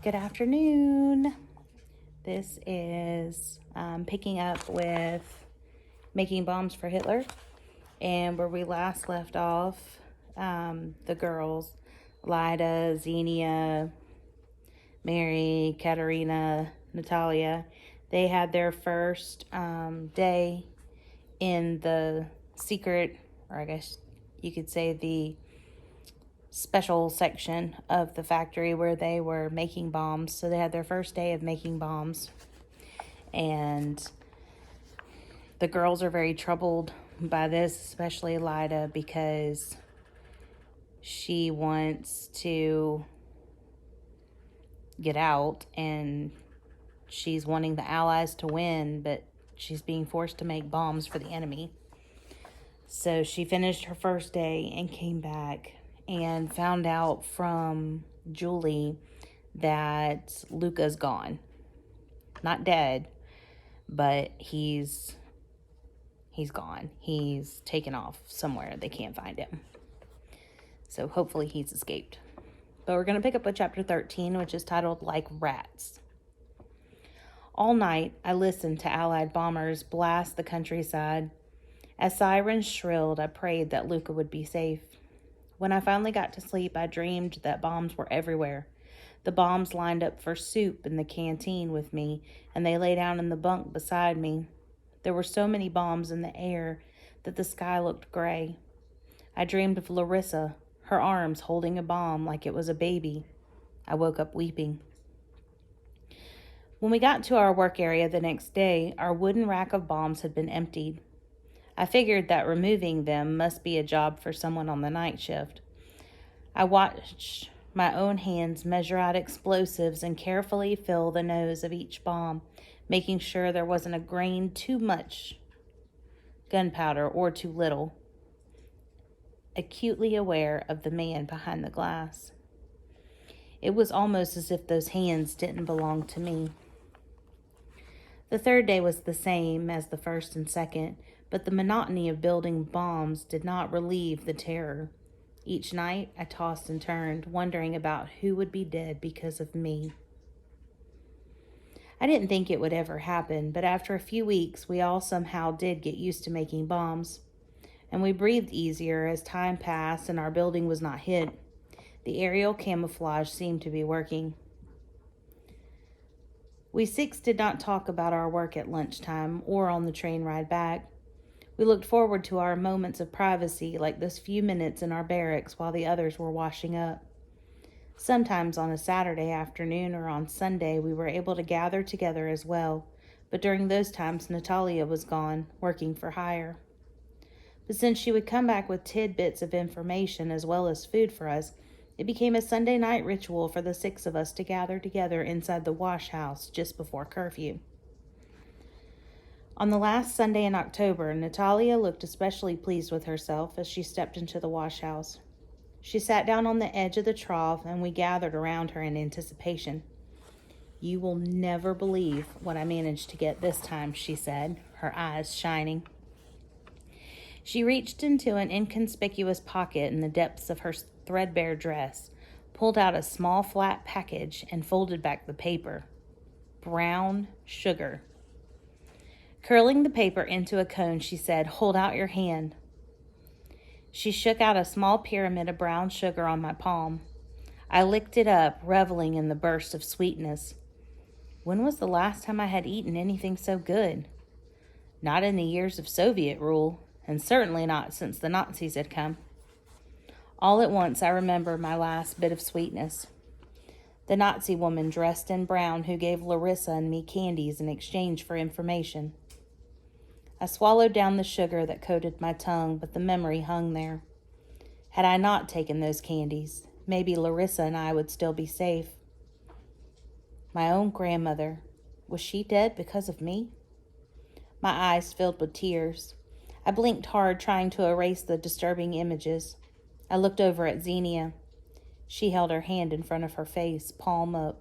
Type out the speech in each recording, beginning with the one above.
Good afternoon. This is picking up with making bombs for Hitler. And where we last left off, the girls, Lida, Xenia, Mary, Katerina, Natalia, they had their first day in the secret, or I guess you could say the special section of the factory where they were making bombs. So they had their first day of making bombs. And the girls are very troubled by this, especially Lida, because she wants to get out and she's wanting the Allies to win, but she's being forced to make bombs for the enemy. So she finished her first day and came back and found out from Julie that Luca's gone. Not dead, but he's gone. He's taken off somewhere. They can't find him. So hopefully he's escaped. But we're going to pick up with chapter 13, which is titled Like Rats. All night, I listened to Allied bombers blast the countryside. As sirens shrilled, I prayed that Luca would be safe. When I finally got to sleep, I dreamed that bombs were everywhere. The bombs lined up for soup in the canteen with me, and they lay down in the bunk beside me. There were so many bombs in the air that the sky looked gray. I dreamed of Larissa, her arms holding a bomb like it was a baby. I woke up weeping. When we got to our work area the next day, our wooden rack of bombs had been emptied. I figured that removing them must be a job for someone on the night shift. I watched my own hands measure out explosives and carefully fill the nose of each bomb, making sure there wasn't a grain too much gunpowder or too little, acutely aware of the man behind the glass. It was almost as if those hands didn't belong to me. The third day was the same as the first and second, but the monotony of building bombs did not relieve the terror. Each night, I tossed and turned, wondering about who would be dead because of me. I didn't think it would ever happen, but after a few weeks, we all somehow did get used to making bombs. And we breathed easier as time passed and our building was not hit. The aerial camouflage seemed to be working. We six did not talk about our work at lunchtime or on the train ride back. We looked forward to our moments of privacy, like those few minutes in our barracks while the others were washing up. Sometimes on a Saturday afternoon or on Sunday, we were able to gather together as well, but during those times, Natalia was gone, working for hire. But since she would come back with tidbits of information as well as food for us, it became a Sunday night ritual for the six of us to gather together inside the wash house just before curfew. On the last Sunday in October, Natalia looked especially pleased with herself as she stepped into the wash house. She sat down on the edge of the trough and we gathered around her in anticipation. "You will never believe what I managed to get this time," she said, her eyes shining. She reached into an inconspicuous pocket in the depths of her threadbare dress, pulled out a small flat package, and folded back the paper. Brown sugar. Curling the paper into a cone, she said, "Hold out your hand." She shook out a small pyramid of brown sugar on my palm. I licked it up, reveling in the burst of sweetness. When was the last time I had eaten anything so good? Not in the years of Soviet rule, and certainly not since the Nazis had come. All at once I remember my last bit of sweetness. The Nazi woman dressed in brown who gave Larissa and me candies in exchange for information. I swallowed down the sugar that coated my tongue, but the memory hung there. Had I not taken those candies, maybe Larissa and I would still be safe. My own grandmother, was she dead because of me? My eyes filled with tears. I blinked hard, trying to erase the disturbing images. I looked over at Xenia. She held her hand in front of her face, palm up.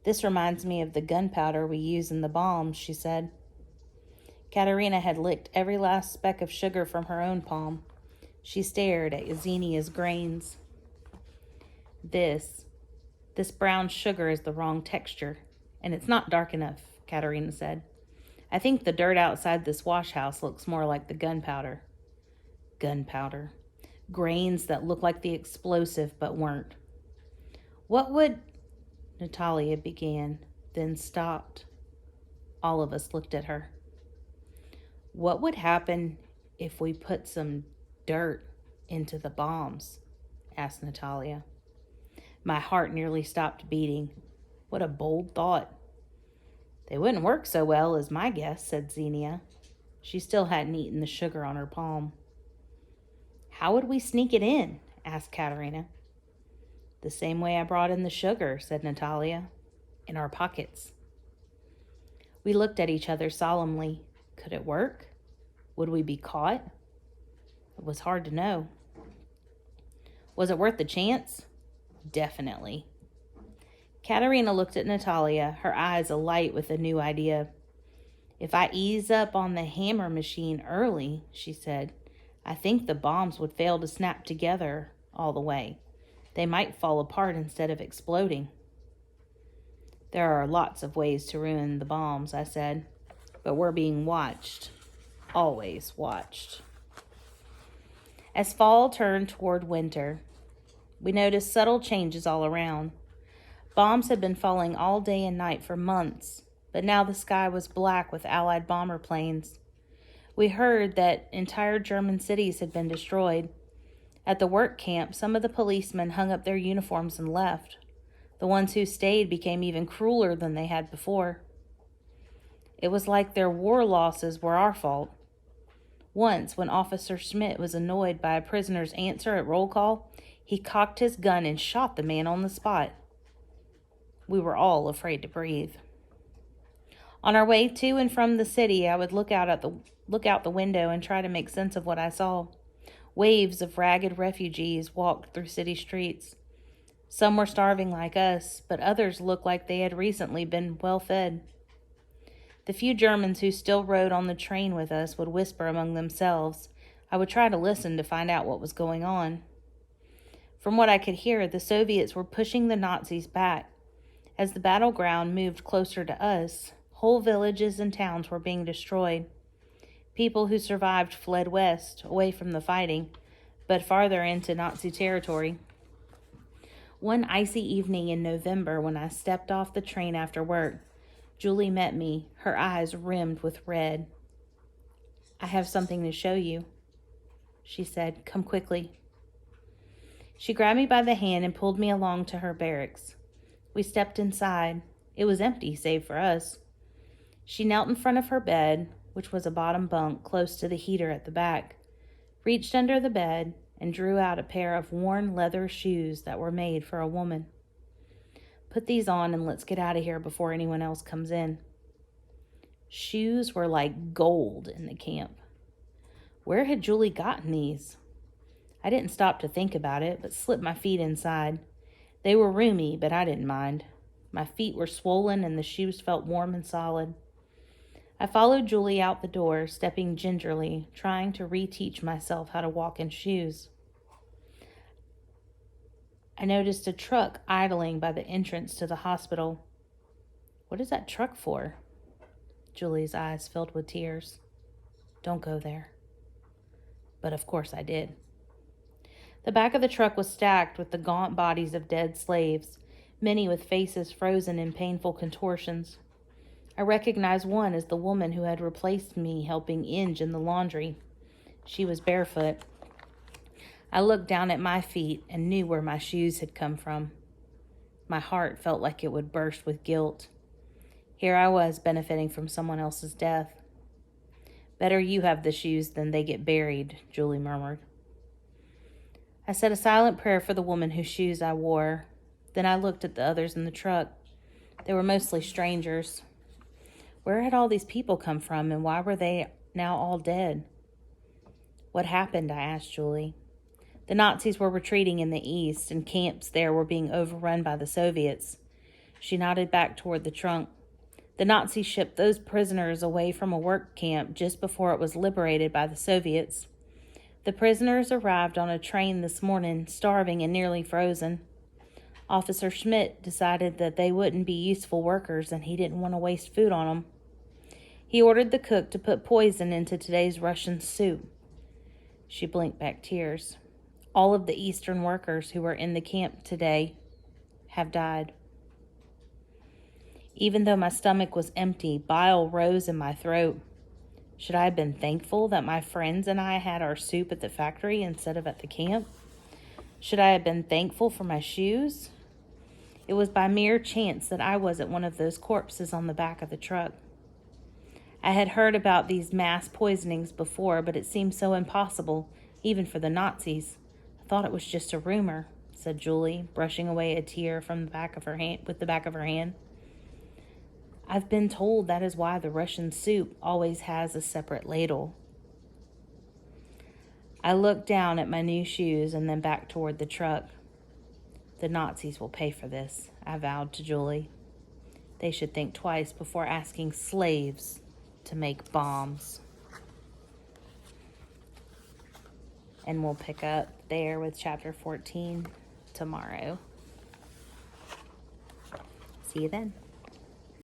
"This reminds me of the gunpowder we use in the bombs," she said. Katerina had licked every last speck of sugar from her own palm. She stared at Xenia's grains. This This brown sugar is the wrong texture, and it's not dark enough, Katerina said. I think the dirt outside this wash house looks more like the gunpowder. Gunpowder. Grains that look like the explosive but weren't. What would... Natalia began, then stopped. All of us looked at her. What would happen if we put some dirt into the bombs? Asked Natalia. My heart nearly stopped beating. What a bold thought. They wouldn't work so well is my guess, said Xenia. She still hadn't eaten the sugar on her palm. How would we sneak it in? Asked Katerina. The same way I brought in the sugar, said Natalia. In our pockets. We looked at each other solemnly. Could it work? Would we be caught? It was hard to know. Was it worth the chance? Definitely. Katerina looked at Natalia, her eyes alight with a new idea. If I ease up on the hammer machine early, she said, I think the bombs would fail to snap together all the way. They might fall apart instead of exploding. There are lots of ways to ruin the bombs, I said, but we're being watched. Always watched. As fall turned toward winter, we noticed subtle changes all around. Bombs had been falling all day and night for months, but now the sky was black with Allied bomber planes. We heard that entire German cities had been destroyed. At the work camp, some of the policemen hung up their uniforms and left. The ones who stayed became even crueler than they had before. It was like their war losses were our fault. Once, when Officer Schmidt was annoyed by a prisoner's answer at roll call, he cocked his gun and shot the man on the spot. We were all afraid to breathe. On our way to and from the city, I would look out the window and try to make sense of what I saw. Waves of ragged refugees walked through city streets. Some were starving like us, but others looked like they had recently been well fed. The few Germans who still rode on the train with us would whisper among themselves. I would try to listen to find out what was going on. From what I could hear, the Soviets were pushing the Nazis back. As the battleground moved closer to us, whole villages and towns were being destroyed. People who survived fled west, away from the fighting, but farther into Nazi territory. One icy evening in November, when I stepped off the train after work, Julie met me, her eyes rimmed with red. I have something to show you, she said. Come quickly. She grabbed me by the hand and pulled me along to her barracks. We stepped inside. It was empty, save for us. She knelt in front of her bed, which was a bottom bunk close to the heater at the back, reached under the bed, and drew out a pair of worn leather shoes that were made for a woman. Put these on and let's get out of here before anyone else comes in. Shoes were like gold in the camp. Where had Julie gotten these? I didn't stop to think about it, but slipped my feet inside. They were roomy, but I didn't mind. My feet were swollen and the shoes felt warm and solid. I followed Julie out the door, stepping gingerly, trying to reteach myself how to walk in shoes. I noticed a truck idling by the entrance to the hospital. What is that truck for? Julie's eyes filled with tears. Don't go there. But of course I did. The back of the truck was stacked with the gaunt bodies of dead slaves, many with faces frozen in painful contortions. I recognized one as the woman who had replaced me helping Inge in the laundry. She was barefoot. I looked down at my feet and knew where my shoes had come from. My heart felt like it would burst with guilt. Here I was benefiting from someone else's death. Better you have the shoes than they get buried, Julie murmured. I said a silent prayer for the woman whose shoes I wore. Then I looked at the others in the truck. They were mostly strangers. Where had all these people come from, and why were they now all dead? What happened? I asked Julie. The Nazis were retreating in the east, and camps there were being overrun by the Soviets. She nodded back toward the trunk. The Nazis shipped those prisoners away from a work camp just before it was liberated by the Soviets. The prisoners arrived on a train this morning, starving and nearly frozen. Officer Schmidt decided that they wouldn't be useful workers and he didn't want to waste food on them. He ordered the cook to put poison into today's Russian soup. She blinked back tears. All of the Eastern workers who were in the camp today have died. Even though my stomach was empty, bile rose in my throat. Should I have been thankful that my friends and I had our soup at the factory instead of at the camp? Should I have been thankful for my shoes? It was by mere chance that I wasn't one of those corpses on the back of the truck. I had heard about these mass poisonings before, but it seemed so impossible, even for the Nazis. I thought it was just a rumor, said Julie, brushing away a tear from the back of her hand with the back of her hand. I've been told that is why the Russian soup always has a separate ladle. I looked down at my new shoes and then back toward the truck. The Nazis will pay for this, I vowed to Julie. They should think twice before asking slaves to make bombs. And we'll pick up there with chapter 14 tomorrow. See you then.